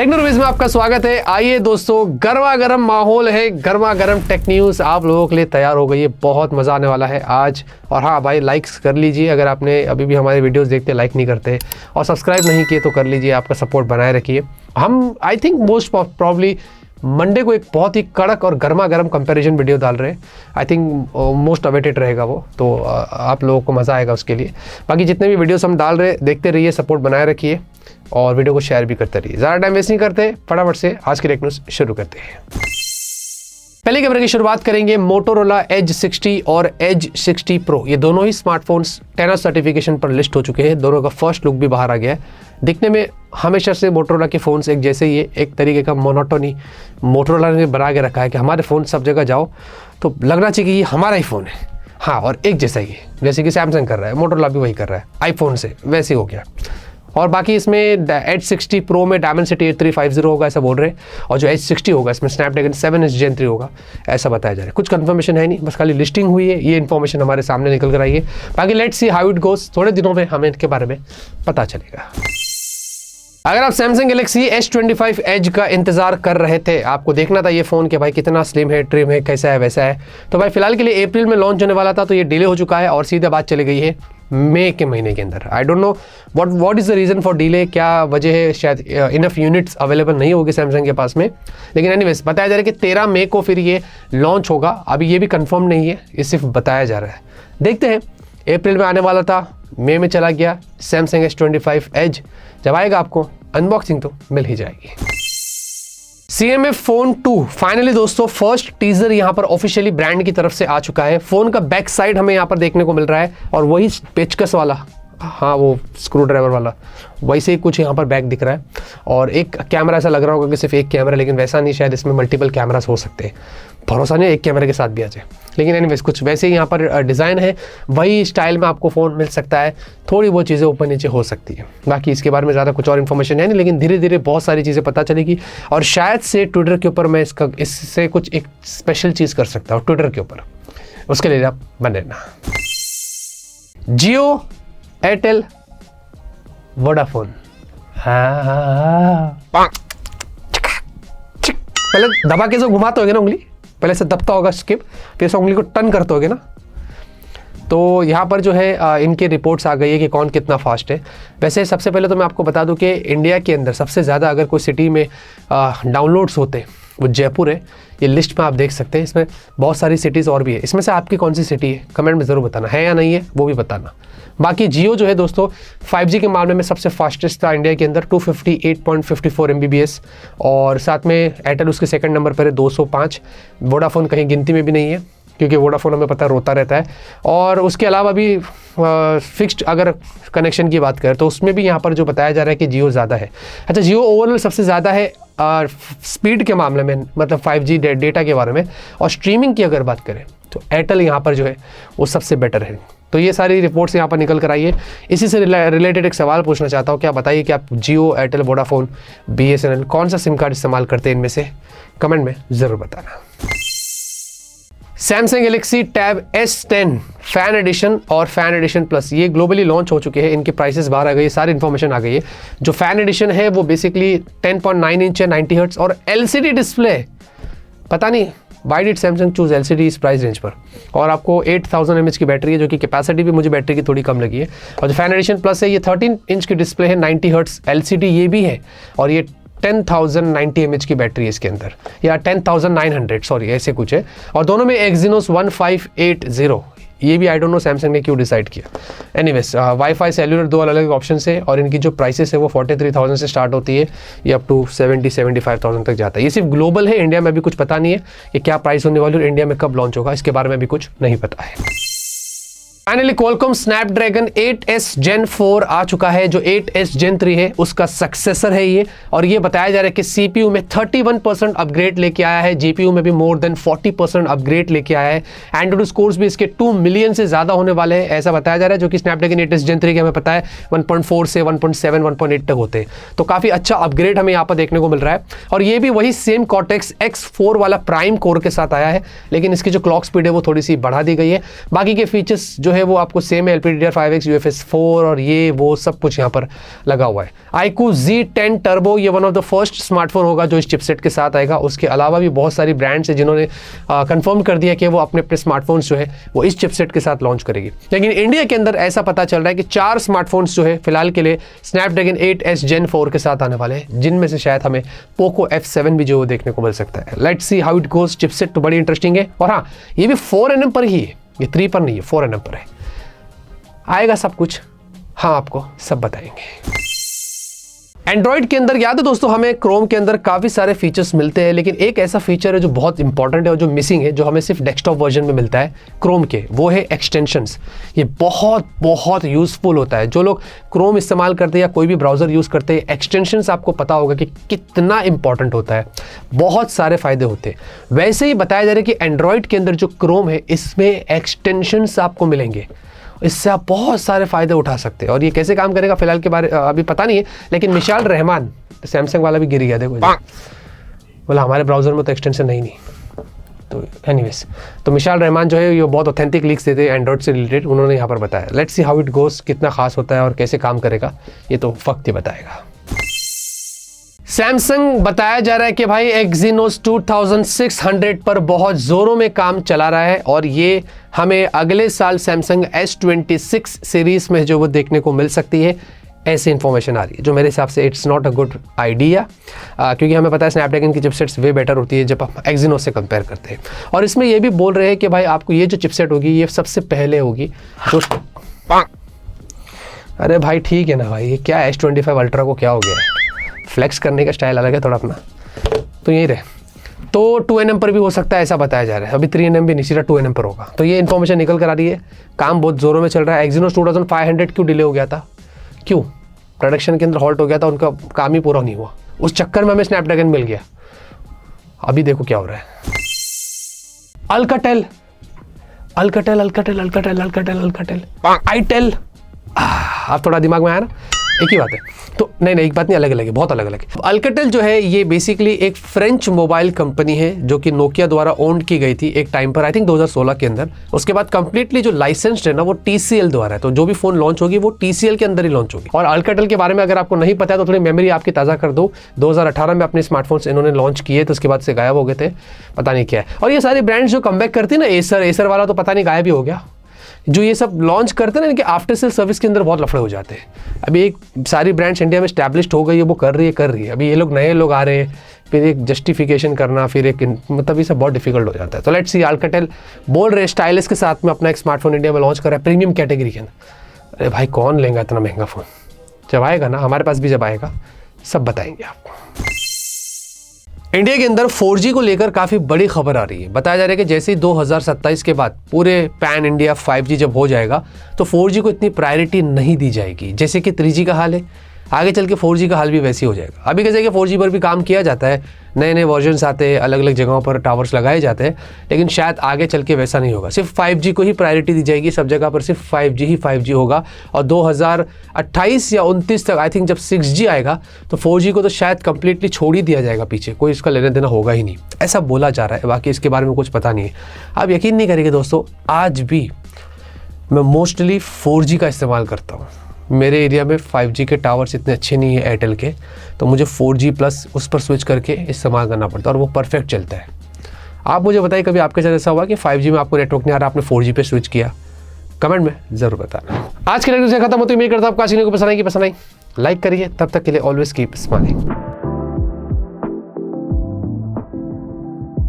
Technologies में आपका स्वागत है। आइए दोस्तों, गर्मा गर्म माहौल है, गर्मा गर्म टेक न्यूज़ आप लोगों के लिए तैयार हो गई है। बहुत मज़ा आने वाला है आज। और हाँ भाई, लाइक्स कर लीजिए अगर आपने अभी भी हमारे वीडियोस देखते लाइक नहीं करते, और सब्सक्राइब नहीं किए तो कर लीजिए, आपका सपोर्ट बनाए रखिए। हम I think most probably Monday को एक बहुत ही कड़क और गर्मा गर्म कंपैरिजन वीडियो डाल रहे हैं। आई थिंक मोस्ट अवेटेड रहेगा वो, तो आप लोगों को मज़ा आएगा उसके लिए। बाकी जितने भी वीडियोस हम डाल रहे हैं देखते रहिए, सपोर्ट बनाए रखिए और वीडियो को शेयर भी करते रहिए। ज़्यादा टाइम वेस्ट नहीं करते, फटाफट से आज की टेक न्यूज़ शुरू करते हैं। पहले कैमरे की शुरुआत करेंगे मोटोरोला एज 60 और एज 60 प्रो। ये दोनों ही स्मार्टफोन्स 10 सर्टिफिकेशन पर लिस्ट हो चुके हैं। दोनों का फर्स्ट लुक भी बाहर आ गया है। दिखने में हमेशा से मोटोरोला के फ़ोन्स एक जैसे ही है, एक तरीके का मोनोटोनी मोटोरोला ने बना के रखा है कि हमारे फ़ोन सब जगह जाओ तो लगना चाहिए कि ये हमारा ही फ़ोन है। हाँ, और एक जैसा ही है, जैसे कि सैमसंग कर रहा है, मोटोरोला भी वही कर रहा है आईफोन से, वैसे हो गया। और बाकी इसमें एज 60 प्रो में डायमेंसिटी 8350 होगा ऐसा बोल रहे हैं, और जो एज 60 होगा इसमें स्नैपड्रैगन 7 Gen 3 होगा ऐसा बताया जा रहा है। कुछ कंफर्मेशन है नहीं, बस खाली लिस्टिंग हुई है, ये इन्फॉर्मेशन हमारे सामने निकल कर आई है। बाकी let's see how it goes, थोड़े दिनों में हमें इनके बारे में पता चलेगा। अगर आप सैमसंग गैलेक्सी S25 एज का इंतजार कर रहे थे, आपको देखना था ये फ़ोन कि भाई कितना स्लिम है, ट्रिम है, कैसा है, वैसा है, तो भाई फिलहाल के लिए अप्रैल में लॉन्च होने वाला था, तो ये डिले हो चुका है और सीधे बात चली गई है मई के महीने के अंदर। I don't know what is the reason for delay, क्या वजह है, शायद इनफ यूनिट्स अवेलेबल नहीं होगी सैमसंग के पास में। लेकिन एनीवेज बताया जा रहा है कि 13 मई को फिर ये लॉन्च होगा। अभी ये भी कंफर्म नहीं है, ये सिर्फ बताया जा रहा है। देखते हैं, अप्रैल में आने वाला था, मई में चला गया। सैमसंग S25 एज जब आएगा आपको अनबॉक्सिंग तो मिल ही जाएगी। CMA फोन 2 फाइनली दोस्तों फर्स्ट टीजर यहाँ पर ऑफिशियली ब्रांड की तरफ से आ चुका है। फोन का बैक साइड हमें यहाँ पर देखने को मिल रहा है, और वही पेचकस वाला, हाँ वो स्क्रू ड्राइवर वाला, वैसे ही कुछ यहाँ पर बैक दिख रहा है। और एक कैमरा ऐसा लग रहा होगा कि सिर्फ एक कैमरा, लेकिन वैसा नहीं, शायद इसमें मल्टीपल कैमरास हो सकते हैं। भरोसा नहीं एक कैमरे के साथ भी आ जाए, लेकिन एनीवेज कुछ वैसे ही यहाँ पर डिज़ाइन है, वही स्टाइल में आपको फ़ोन मिल सकता है। थोड़ी बहुत चीज़ें ऊपर नीचे हो सकती है, बाकी इसके बारे में ज़्यादा कुछ और इन्फॉर्मेशन है नहीं, लेकिन धीरे धीरे बहुत सारी चीज़ें पता चलेगी। और शायद से ट्विटर के ऊपर मैं इससे कुछ एक स्पेशल चीज़ कर सकता हूँ ट्विटर के ऊपर, उसके लिए आप बने रहना। जियो, एयरटेल, वोडाफोन, पहले दबा के जो घुमाते होगे ना उंगली, पहले से दबता होगा स्किप, फिर से उंगली को टर्न करते होगे ना, तो यहाँ पर जो है इनके रिपोर्ट्स आ गई है कि कौन कितना फास्ट है। वैसे सबसे पहले तो मैं आपको बता दूं कि इंडिया के अंदर सबसे ज़्यादा अगर कोई सिटी में डाउनलोड्स होते वो जयपुर है। ये लिस्ट में आप देख सकते हैं, इसमें बहुत सारी सिटीज़ और भी है। इसमें से आपकी कौन सी सिटी है कमेंट में ज़रूर बताना, है या नहीं है वो भी बताना। बाकी जियो जो है दोस्तों 5G के मामले में सबसे फास्टेस्ट था इंडिया के अंदर, 258.54 MBps, और साथ में एयरटेल उसके सेकंड नंबर पर है 205। वोडाफोन कहीं गिनती में भी नहीं है, क्योंकि वोडाफोन हमें पता रोता रहता है। और उसके अलावा भी फिक्स्ड अगर कनेक्शन की बात करें तो उसमें भी यहाँ पर जो बताया जा रहा है कि जियो ज़्यादा है। अच्छा, जियो ओवरऑल सबसे ज़्यादा है स्पीड के मामले में, मतलब 5G डेटा के बारे में। और स्ट्रीमिंग की अगर बात करें तो एयरटेल यहाँ पर जो है वो सबसे बेटर है। तो ये सारी रिपोर्ट्स यहाँ पर निकल कर आई है। इसी से रिलेटेड एक सवाल पूछना चाहता हूँ, क्या बताइए कि आप जियो, एयरटेल, वोडाफोन, BSNL कौन सा सिम कार्ड इस्तेमाल करते हैं इनमें से, कमेंट में ज़रूर बताना। Samsung Galaxy tab S10 fan addition और फैन एडिशन प्लस ये ग्लोबली लॉन्च हो चुके हैं। इनके प्राइसेस बाहर आ गई है, सारी इन्फॉर्मेशन आ गई है। जो फैन एडिशन है वो बेसिकली 10.9 इंच है, 90 हर्ट्ज और LCD डिस्प्ले। पता नहीं why did Samsung choose LCD इस प्राइस रेंज पर। और आपको 8000 mAh की बैटरी है, जो कि कैपेसिटी भी मुझे बैटरी की थोड़ी कम लगी है। और जो फैन एडिशन प्लस है ये 13 इंच की डिस्प्ले है, 90 हर्ट्ज LCD ये भी है, और ये 10,090 mAh की बैटरी है इसके अंदर, या 10,900 सॉरी ऐसे कुछ है। और दोनों में Exynos 1580, ये भी आई डोंट नो सैमसंग ने क्यों डिसाइड किया। एनीवेज वाईफाई सेल्यूलर दो अलग अलग ऑप्शन है, और इनकी जो प्राइसेस है वो 43,000 से स्टार्ट होती है, ये अप टू 70-75,000 तक जाता है। ये सिर्फ ग्लोबल है, इंडिया में भी कुछ पता नहीं है कि क्या प्राइस होने वाली है, इंडिया में कब लॉन्च होगा इसके बारे में भी कुछ नहीं पता है। Finally Qualcomm Snapdragon 8S Gen 4 आ चुका है। जो 8S Gen 3 है उसका सक्सेसर है ये, और ये बताया जा रहा है कि CPU में 31% अपग्रेड लेके आया है, GPU में भी मोर देन 40% अपग्रेड लेके आया है। एंड्रॉइड स्कोर्स भी इसके 2 मिलियन से ज़्यादा होने वाले हैं ऐसा बताया जा रहा है, जो कि Snapdragon 8S Gen 3 के हमें पता है 1.4 से 1.7 1.8 तक होते हैं। तो काफ़ी अच्छा अपग्रेड हमें यहाँ पर देखने को मिल रहा है। और ये भी वही सेम Cortex X4 वाला प्राइम कोर के साथ आया है, लेकिन इसकी जो क्लॉक स्पीड है वो थोड़ी सी बढ़ा दी गई है। बाकी के फीचर्स जो जो है वो आपको सेम है, LPDDR5X UFS 4 और ये वो सब कुछ यहाँ पर लगा हुआ है। iQOO Z10 टर्बो ये one of the first smartphone होगा जो इस चिपसेट के साथ आएगा। उसके अलावा भी बहुत सारी ब्रांड्स हैं जिन्होंने कंफर्म कर दिया कि वो अपने अपने स्मार्टफोन्स जो है वो इस चिपसेट के साथ लॉन्च करेगी। लेकिन इंडिया के अंदर ऐसा पता चल रहा है कि 4 स्मार्टफोन्स जो है फिलहाल के लिए स्नैपड्रैगन 8S Gen 4 के साथ आने वाले हैं, जिनमें से शायद हमें पोको F7 भी जो देखने को मिल सकता है। Let's see how it goes. Chipset तो बड़ी इंटरेस्टिंग है और हाँ ये भी 4nm पर ही है, ये 3 पर नहीं है, 4nm पर है। आएगा सब कुछ, हाँ आपको सब बताएंगे। एंड्रॉइड के अंदर याद है दोस्तों हमें क्रोम के अंदर काफ़ी सारे फीचर्स मिलते हैं, लेकिन एक ऐसा फीचर है जो बहुत इंपॉर्टेंट है और जो मिसिंग है, जो हमें सिर्फ डेस्कटॉप वर्जन में मिलता है क्रोम के, वो है एक्सटेंशंस। ये बहुत बहुत यूज़फुल होता है। जो लोग क्रोम इस्तेमाल करते हैं या कोई भी ब्राउज़र यूज़ करते हैं, एक्सटेंशंस आपको पता होगा कि कितना इंपॉर्टेंट होता है, बहुत सारे फ़ायदे होते हैं। वैसे ही बताया जा रहा है कि एंड्रॉइड के अंदर जो क्रोम है इसमें एक्सटेंशंस आपको मिलेंगे, इससे आप बहुत सारे फ़ायदे उठा सकते हैं। और ये कैसे काम करेगा फिलहाल के बारे अभी पता नहीं है, लेकिन मिशाल रहमान सैमसंग वाला भी गिर गया, देखो बोला हमारे ब्राउज़र में तो एक्सटेंशन नहीं। तो एनीवेज, तो मिशाल रहमान जो है ये बहुत ऑथेंटिक लीक्स देते हैं एंड्रॉइड से रिलेटेड, उन्होंने यहाँ पर बताया। Let's see how it goes, कितना खास होता है और कैसे काम करेगा ये तो वक्त ही बताएगा। सैमसंग बताया जा रहा है कि भाई Exynos 2600 पर बहुत जोरों में काम चला रहा है और ये हमें अगले साल सैमसंग S26 सीरीज में जो वो देखने को मिल सकती है, ऐसी इंफॉर्मेशन आ रही है, जो मेरे हिसाब से it's not a good idea, क्योंकि हमें पता है स्नैपड्रैगन की चिपसेट्स वे बेटर होती है जब आप Exynos से कंपेयर करते हैं। और इसमें ये भी बोल रहे हैं कि भाई आपको ये जो चिपसेट होगी ये सबसे पहले होगी जो अरे भाई ठीक है ना भाई, ये क्या S25 अल्ट्रा को क्या हो गया है, फ्लेक्स करने का स्टाइल अलग है थोड़ा अपना, तो यही रहे। तो 2nm पर भी हो सकता है ऐसा बताया जा रहा है, अभी 3nm भी नहीं, सीधा 2nm पर होगा। तो ये इन्फॉर्मेशन निकल कर आ रही है, काम बहुत ज़ोरों में चल रहा है। Exynos 2500 क्यों डिले हो गया था, क्यों प्रोडक्शन के अंदर हॉल्ट हो गया था, उनका काम ही पूरा नहीं हुआ, उस चक्कर में हमें स्नैपड्रैगन मिल गया। अभी देखो क्या हो रहा है। Alcatel Alcatel Alcatel Alcatel Alcatel Alcatel itel, आप थोड़ा दिमाग में आया ना, एक ही बात है। तो नहीं एक बात नहीं, अलग अलग है, बहुत अलग अलग है। अल्काटेल जो है ये बेसिकली एक फ्रेंच मोबाइल कंपनी है जो कि नोकिया द्वारा ओन्ड की गई थी एक टाइम पर, आई थिंक 2016 के अंदर। उसके बाद कंप्लीटली जो लाइसेंस्ड है ना वो TCL द्वारा है, तो जो भी फोन लॉन्च होगी वो TCL के अंदर ही लॉन्च होगी। और अल्काटेल के बारे में अगर आपको नहीं पता है तो थोड़ी मेमोरी आपकी ताज़ा कर दो, 2018 में अपने स्मार्टफोन्स इन्होंने लॉन्च किए, तो उसके बाद से गायब हो गए थे, पता नहीं क्या है। और ये सारी ब्रांड्स जो कमबैक करती है ना, एसर वाला तो पता नहीं गायब ही हो गया। जो ये सब लॉन्च करते हैं ना, इनके आफ्टर सेल सर्विस के अंदर बहुत लफड़े हो जाते हैं। अभी एक सारी ब्रांड्स इंडिया में स्टैब्लिश्ड हो गई है, वो कर रही है। अभी ये लोग नए लोग आ रहे हैं, फिर एक जस्टिफिकेशन करना, फिर एक मतलब ये सब बहुत डिफिकल्ट हो जाता है। तो लेट्स सी, अल्काटेल बोल रहे स्टाइलिश के साथ में अपना एक स्मार्टफोन इंडिया में लॉन्च कर रहा है प्रीमियम कैटेगरी के अंदर। अरे भाई कौन लेगा इतना महंगा फ़ोन, जब आएगा ना हमारे पास भी, जब आएगा सब बताएंगे आपको। इंडिया के अंदर 4G को लेकर काफ़ी बड़ी खबर आ रही है। बताया जा रहा है कि जैसे ही 2027 के बाद पूरे पैन इंडिया 5G जब हो जाएगा तो 4G को इतनी प्रायोरिटी नहीं दी जाएगी, जैसे कि 3G का हाल है। आगे चल के 4G का हाल भी वैसे ही हो जाएगा। अभी कैसे कि 4G पर भी काम किया जाता है, नए नए वर्जन्स आते हैं, अलग अलग जगहों पर टावर्स लगाए जाते हैं, लेकिन शायद आगे चल के वैसा नहीं होगा। सिर्फ 5G को ही प्रायोरिटी दी जाएगी, सब जगह पर सिर्फ 5G ही 5G होगा। और 2028 या 29 तक आई थिंक जब 6G आएगा तो 4G को तो शायद कंप्लीटली छोड़ ही दिया जाएगा पीछे, कोई इसका लेना देना होगा ही नहीं, ऐसा बोला जा रहा है। बाकी इसके बारे में कुछ पता नहीं है। आप यकीन नहीं करेंगे दोस्तों, आज भी मैं मोस्टली 4G का इस्तेमाल करता हूँ। मेरे एरिया में 5G के टावर्स इतने अच्छे नहीं है एयरटेल के, तो मुझे 4G प्लस उस पर स्विच करके इस्तेमाल करना पड़ता है और वो परफेक्ट चलता है। आप मुझे बताइए कभी आपके साथ ऐसा हुआ कि 5G में आपको नेटवर्क नहीं आ रहा, आपने 4G पे स्विच किया? कमेंट में ज़रूर बताना। आज के वीडियो से खत्म होती है, उम्मीद करता हूँ आपको आज को पसंद आई। लाइक करिए, तब तक के लिए ऑलवेज कीप स्माइलिंग।